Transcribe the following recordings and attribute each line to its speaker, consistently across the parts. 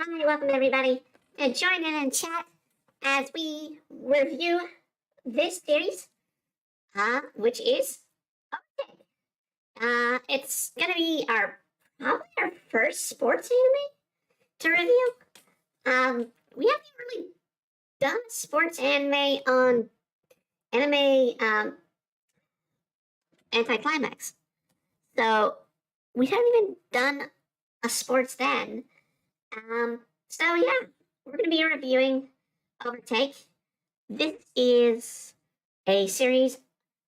Speaker 1: Hi, welcome everybody, and join in and chat as we review this series, which is Overtake. It's gonna be probably our first sports anime to review. We haven't really done sports anime on anime anticlimax, so we haven't even done a sports then. So yeah, we're going to be reviewing Overtake. This is a series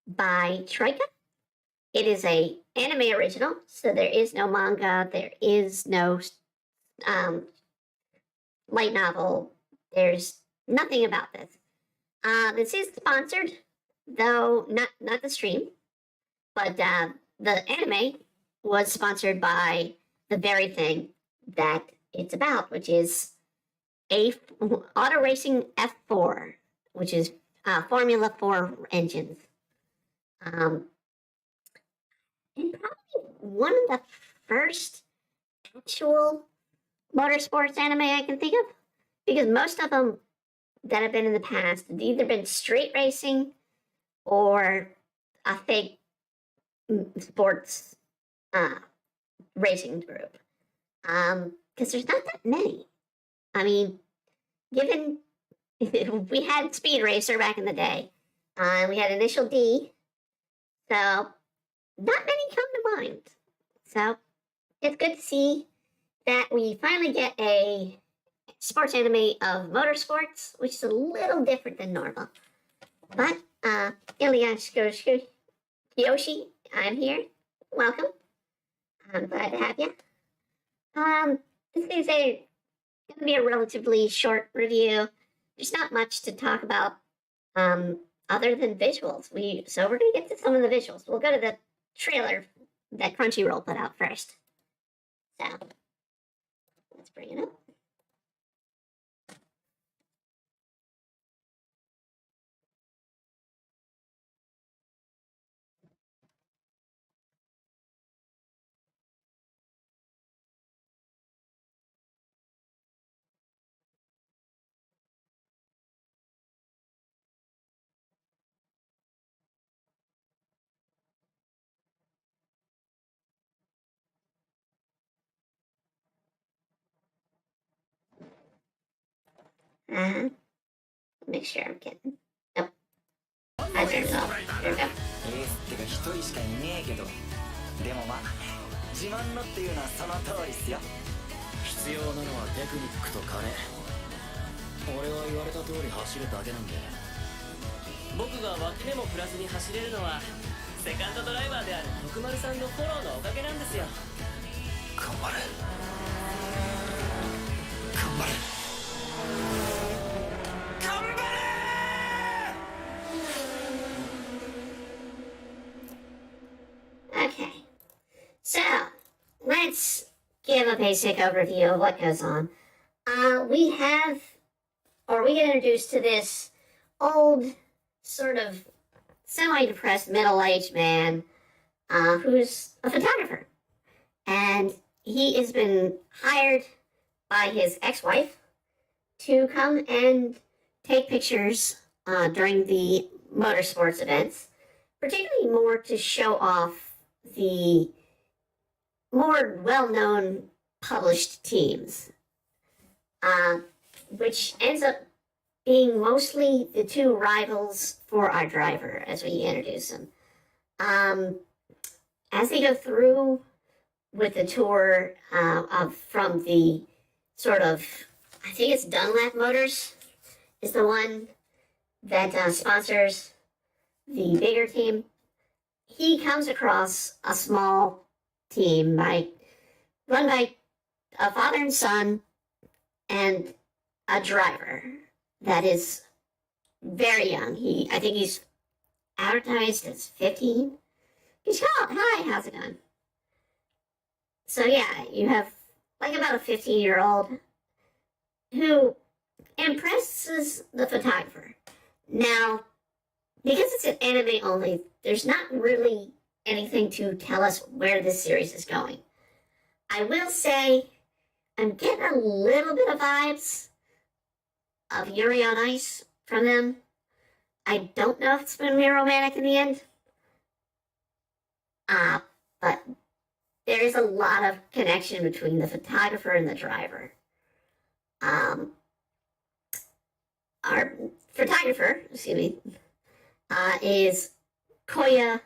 Speaker 1: by Troika. It is a anime original, so there is no manga, there is no light novel, there's nothing about this. This is sponsored, though not the stream, but the anime was sponsored by the very thing that it's about, which is auto racing F4, which is Formula 4 engines. And probably one of the first actual motorsports anime I can think of, because most of them that have been in the past have either been street racing or a fake sports racing group. Because there's not that many. I mean, given we had Speed Racer back in the day, we had Initial D, so not many come to mind. So it's good to see that we finally get a sports anime of motorsports, which is a little different than normal. But Yoshi, I'm here. Welcome. I'm glad to have you. This is going to be a relatively short review. There's not much to talk about other than visuals. So we're going to get to some of the visuals. We'll go to the trailer that Crunchyroll put out first. So let's bring it up. Make sure I'm getting. Nope. I turned it off. There we go. エースってか一人しかいねえけど、でもまあ自慢のっていうのはその通りっすよ。必要なのはテクニックと金。俺は言われた通り走るだけなんで。僕が脇目も振らずに走れるのはセカンドドライバーである徳丸さんのフォローのおかげなんですよ。頑張れ。頑張れ。 Okay, so let's give a basic overview of what goes on. We get introduced to this old, sort of semi-depressed middle-aged man who's a photographer, and he has been hired by his ex-wife to come and take pictures during the motorsports events, particularly more to show off the more well-known published teams, which ends up being mostly the two rivals for our driver as we introduce him. As they go through with the tour from the sort of, I think it's Dunlap Motors is the one that sponsors the bigger team. He comes across a small team run by a father and son and a driver that is very young. I think he's advertised as 15. He's called, hi, how's it going? So yeah, you have like about a 15-year-old who impresses the photographer. Now, because it's an anime only, there's not really anything to tell us where this series is going. I will say I'm getting a little bit of vibes of Yuri on Ice from them. I don't know if it's going to be romantic in the end. But there is a lot of connection between the photographer and the driver. Our photographer, is Koya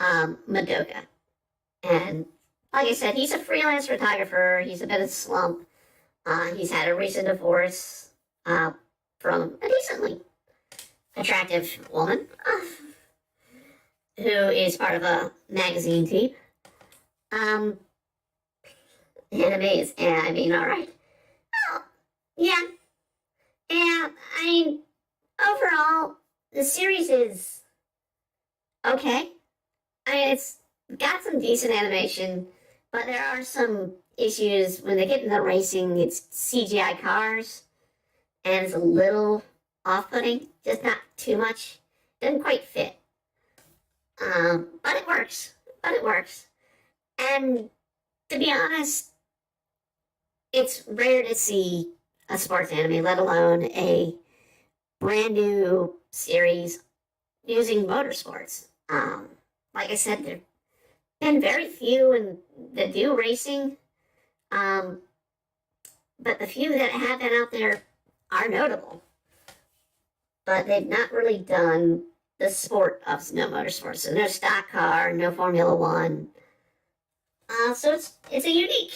Speaker 1: Madoka. And like I said, he's a freelance photographer. He's a bit of a slump. He's had a recent divorce from a decently attractive woman who is part of a magazine team. Anime is, alright. Oh, yeah. And, overall, the series is okay. It's got some decent animation, but there are some issues when they get into racing. It's CGI cars, and it's a little off-putting, just not too much. Doesn't quite fit. But it works. And to be honest, it's rare to see a sports anime, let alone a brand new series using motorsports. Like I said, there have been very few that do racing, but the few that have been out there are notable. But they've not really done the sport of motorsports. So no stock car, no Formula One. So it's a unique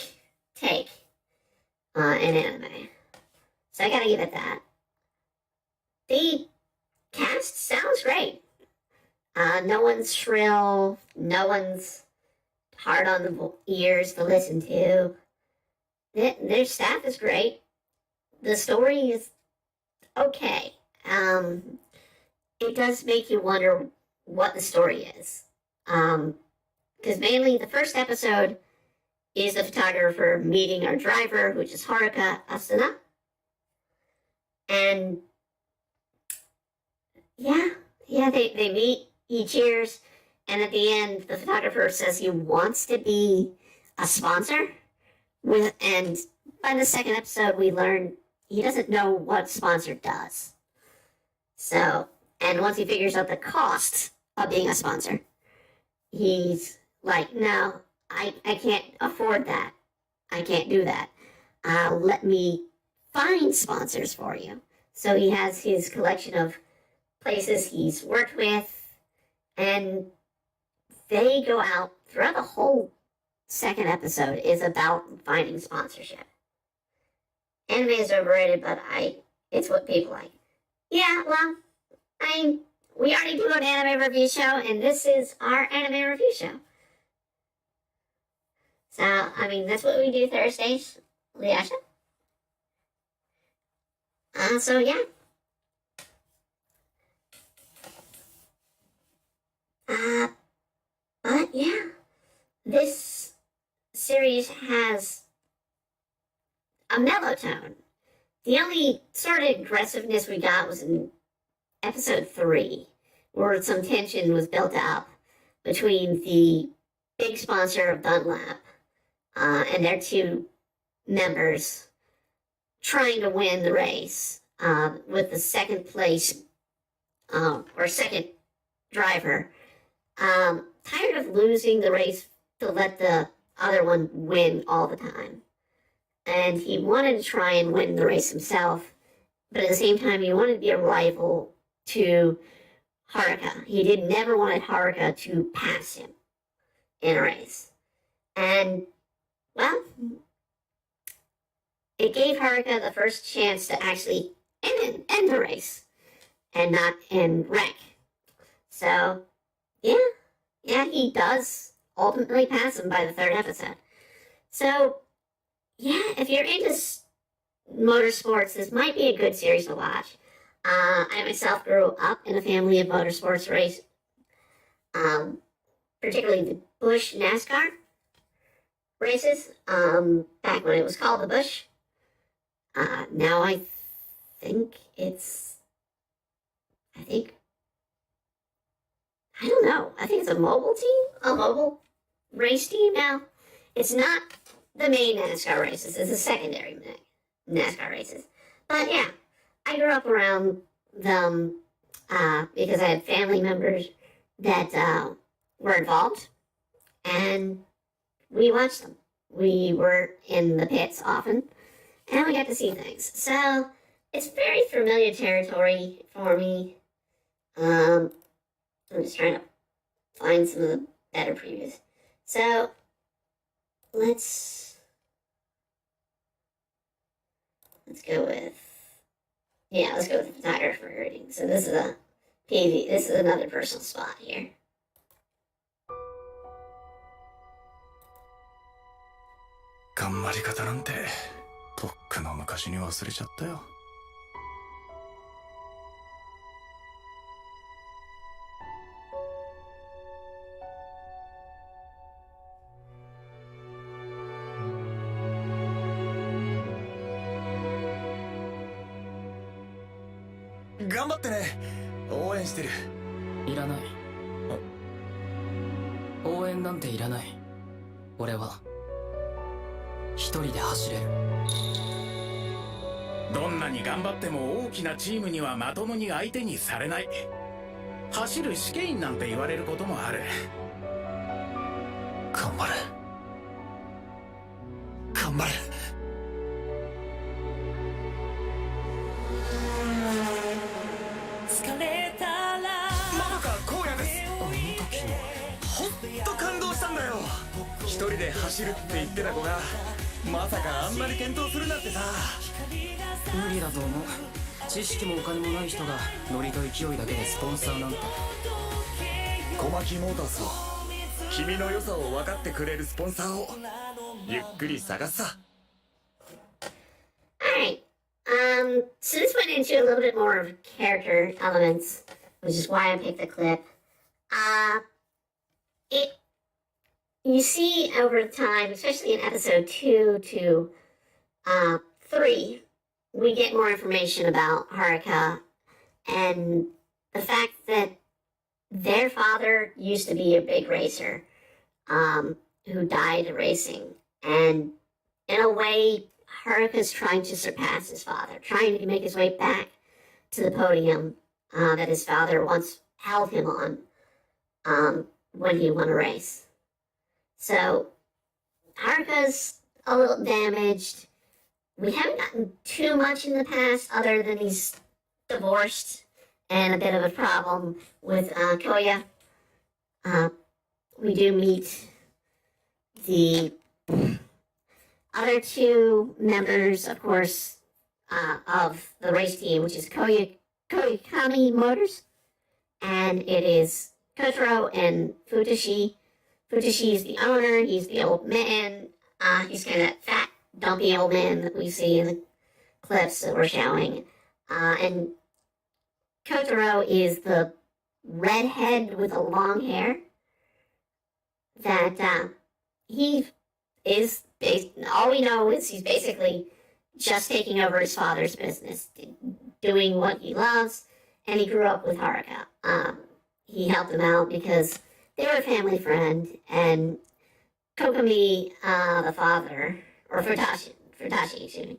Speaker 1: take in anime. So I gotta give it that. The cast sounds great. No one's shrill. No one's hard on the ears to listen to. Their staff is great. The story is okay. It does make you wonder what the story is. Because mainly the first episode is the photographer meeting our driver, which is Haruka Asuna. And yeah, they meet, he cheers, and at the end, the photographer says he wants to be a sponsor. And by the second episode, we learn he doesn't know what sponsor does. So, and once he figures out the cost of being a sponsor, he's like, no, I can't afford that. I can't do that. Let me find sponsors for you. So he has his collection of places he's worked with, and they go out throughout the whole second episode is about finding sponsorship. Anime is overrated, but it's what people like. Yeah, well, we already do an anime review show, and this is our anime review show. So, that's what we do Thursdays, Liasha. So yeah. But yeah, this series has a mellow tone. The only sort of aggressiveness we got was in episode 3, where some tension was built up between the big sponsor of Dunlap and their two members trying to win the race with the second place or second driver, tired of losing the race to let the other one win all the time. And he wanted to try and win the race himself, but at the same time, he wanted to be a rival to Haruka. He never wanted Haruka to pass him in a race. And, well, it gave Haruka the first chance to actually end the race and not end wreck. So, yeah, he does ultimately pass him by the third episode. So, yeah, if you're into motorsports, this might be a good series to watch. I myself grew up in a family of motorsports race, particularly the Busch NASCAR races, back when it was called the Busch. Now I think I don't know. I think it's a mobile race team now. It's not the main NASCAR races. It's the secondary NASCAR races. But yeah, I grew up around them because I had family members that were involved, and we watched them. We were in the pits often, and we got to see things. So it's very familiar territory for me. I'm just trying to find some of the better previews. So let's go with the photographer rating. So this is a PV. This is another personal spot here. Alright, so this went into a little bit more of character elements, which is why I picked the clip. You see over time, especially in episode 2 to 3, we get more information about Haruka and the fact that their father used to be a big racer who died racing. And in a way, Haruka's trying to surpass his father, trying to make his way back to the podium that his father once held him on when he won a race. So Haruka's a little damaged. We haven't gotten too much in the past other than he's divorced and a bit of a problem with Koya. We do meet the other two members, of course, of the race team, which is Koyakami Motors, and it is Kotaro and Futoshi. Futoshi is the owner. He's the old man. He's kind of that fat, dumpy old man that we see in the clips that we're showing. And Kotaro is the redhead with the long hair that he is, all we know is he's basically just taking over his father's business, doing what he loves, and he grew up with Haruka. He helped him out because they were a family friend, and Kokumi, the father, or Futoshi, excuse me,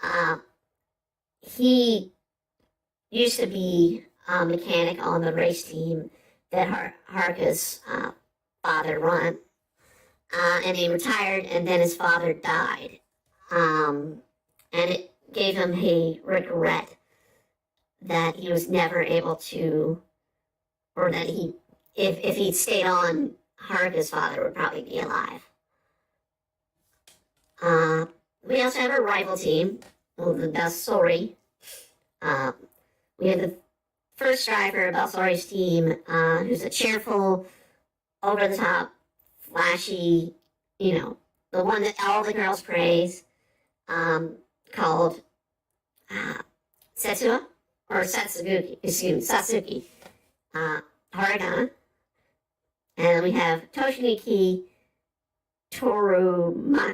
Speaker 1: Uh, he used to be a mechanic on the race team that Haruka's father run. And he retired, and then his father died. And it gave him a regret that he was never able to, or that if he'd stayed on, Haruka's father would probably be alive. We also have a rival team, the Balsori. We have the first driver of Balsori's team, who's a cheerful, over-the-top, flashy, the one that all the girls praise, called Setsuo, or Satsuki, Haragana. And we have Toshiniki Tokumaru.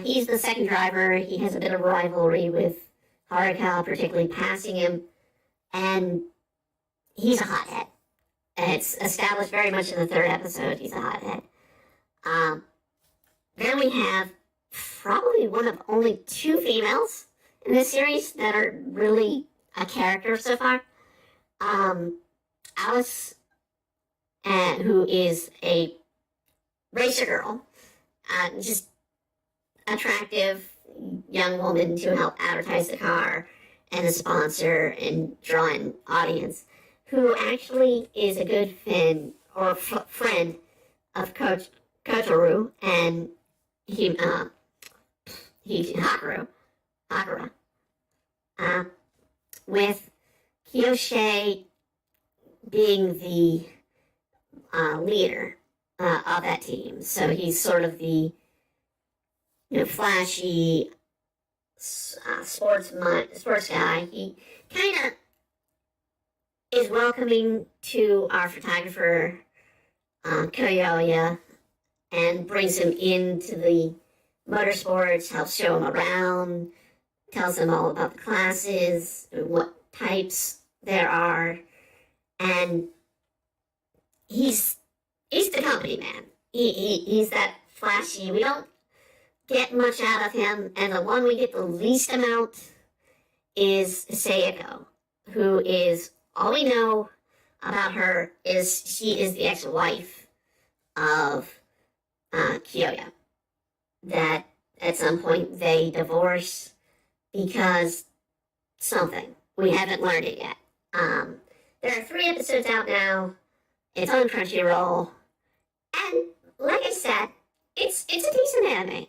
Speaker 1: He's the second driver. He has a bit of rivalry with Haruka, particularly passing him. And he's a hothead. It's established very much in the third episode. He's a hothead. Then we have probably one of only 2 females in this series that are really a character so far. Alice, who is a racer girl, just attractive young woman to help advertise the car and the sponsor and draw an audience, who actually is a good friend of Kotoru and Hakura, with Kyoshi being the leader of that team. So he's sort of the flashy sports guy. He kind of is welcoming to our photographer, Kyoya, and brings him into the motorsports, helps show him around, tells him all about the classes, what types there are, and he's the company man. He's that flashy. We don't get much out of him, and the one we get the least amount is Seiko, who is, all we know about her is she is the ex-wife of Kyoya. That at some point they divorce because something. We haven't learned it yet. There are 3 episodes out now. It's on Crunchyroll. And like I said, it's a decent anime.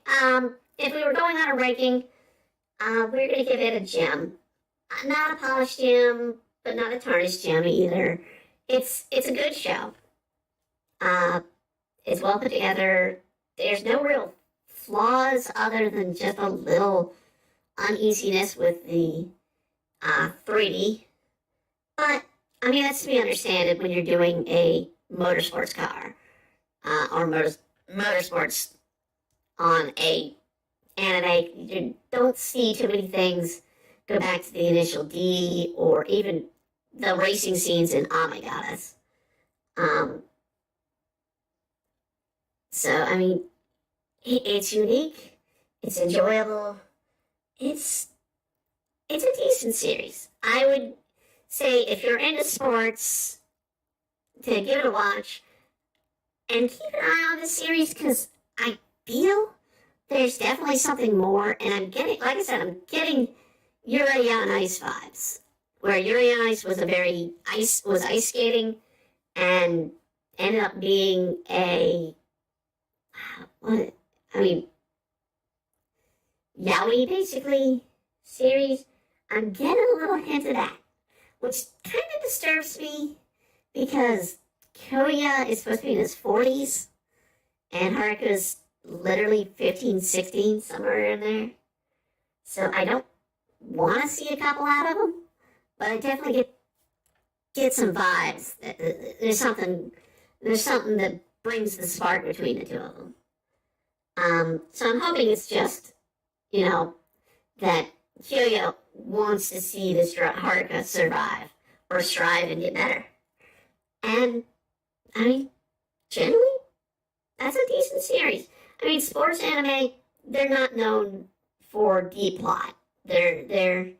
Speaker 1: If we were going on a ranking, we're going to give it a gem. Not a polished gem, but not a tarnished gem either. It's a good show. It's well put together. There's no real flaws other than just a little uneasiness with the 3D. But, I mean, that's to be understood when you're doing a motorsports car, or motorsports on a anime. You don't see too many things go back to the initial D, or even the racing scenes in Amigatas. So, I mean, it's unique, it's enjoyable, it's a decent series. I would say if you're into sports, to give it a watch, and keep an eye on the series, because I feel there's definitely something more, and I'm getting, like I said, I'm getting Yuri on Ice vibes, where Yuri on Ice was ice skating, and ended up being yaoi, basically, series. I'm getting a little hint of that, which kind of disturbs me, because Kyoya is supposed to be in his 40s, and Haruka's literally 15, 16, somewhere in there. So I don't want to see a couple out of them, but I definitely get some vibes. There's something that brings the spark between the 2 of them. So I'm hoping it's just, that Kyoya wants to see this Haruka survive, or strive and get better. And, I mean, generally, that's a decent series. I mean, sports anime, they're not known for deep plot. They're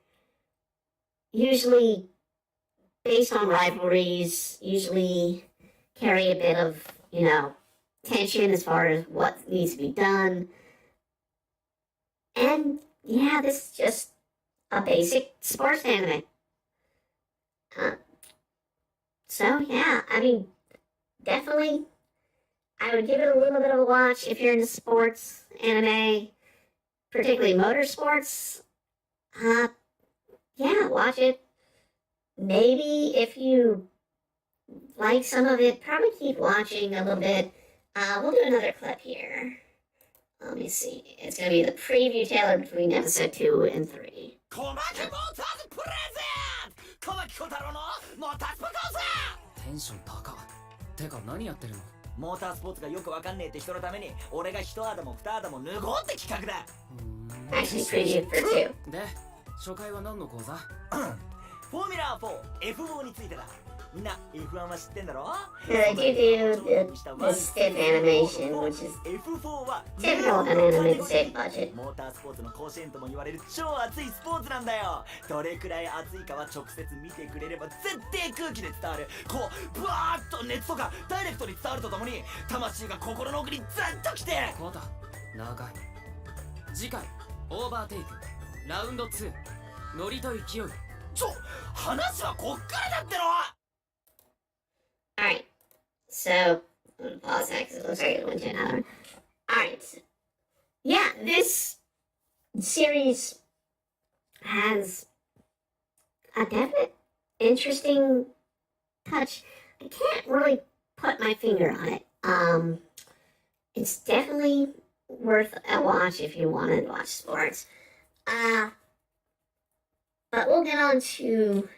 Speaker 1: usually based on rivalries, usually carry a bit of, tension as far as what needs to be done. And yeah, this is just a basic sports anime. So yeah, I mean, definitely, I would give it a little bit of a watch if you're into sports anime, particularly motorsports. Yeah, watch it. Maybe if you like some of it, probably keep watching a little bit. We'll do another clip here. Let me see. It's going to be the preview trailer between episode 2 and 3.
Speaker 2: テンション高ってか何やってるの
Speaker 3: モータースポーツがよくわかんねえって人のために俺が一肌も二肌も脱ごうって企画だ
Speaker 1: Actually, preview for 2.
Speaker 2: で初回は何の講座
Speaker 3: フォーミュラー 4F4 についてだみんな F1 は知ってんだろ
Speaker 1: They do the stiff animation, which is
Speaker 3: F4 は
Speaker 1: typical of an anime to save budget.
Speaker 3: モータースポーツの甲子園とも言われる超熱いスポーツなんだよどれくらい熱いかは直接見てくれれば絶対空気で伝わるこうブワーッと熱とかダイレクトに伝わるとともに魂が心の奥にずっと来て
Speaker 2: コータ長い次回オーバーテイクラウンド2ノリと勢い
Speaker 3: 話はこっからだっての
Speaker 1: Alright, so, I'm gonna pause that because it looks like it went to another one. Alright, yeah, this series has a definite interesting touch. I can't really put my finger on it. It's definitely worth a watch if you want to watch sports. But we'll get on to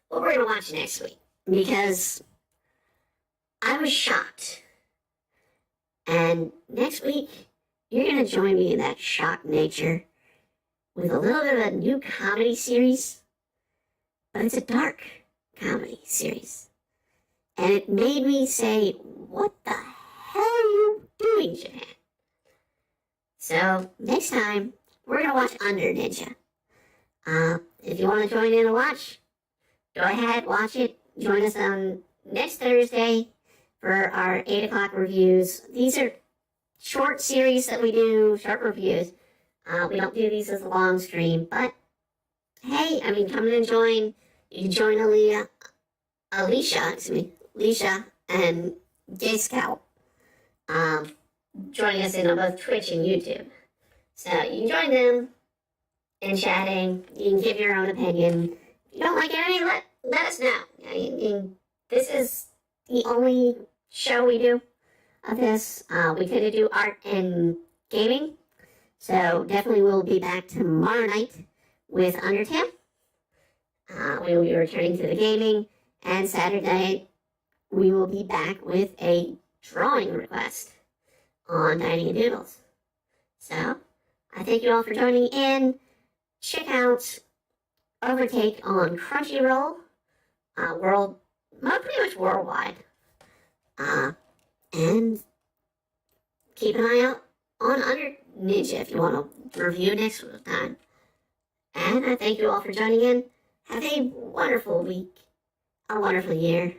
Speaker 1: what we're going to watch next week because I was shocked. And next week, you're going to join me in that shocked nature with a little bit of a new comedy series. But it's a dark comedy series. And it made me say, what the hell are you doing, Japan? So, next time, we're going to watch Under Ninja. If you want to join in and watch, go ahead, watch it. Join us on next Thursday for our 8 o'clock reviews. These are short series that we do, short reviews. We don't do these as a long stream, but hey, I mean, come in and join. You can join Alicia and J Scout, joining us in on both Twitch and YouTube. So you can join them in chatting. You can give your own opinion. If you don't like anything, let us know. I mean, this is the only show we do of this. We could do art and gaming. So definitely we'll be back tomorrow night with Undertale. We will be returning to the gaming. And Saturday, we will be back with a drawing request on Dining and Doodles. So, I thank you all for joining in. Check out Overtake on Crunchyroll. Pretty much worldwide. And keep an eye out on Under Ninja if you want to review next time. And I thank you all for joining in. Have a wonderful week, a wonderful year.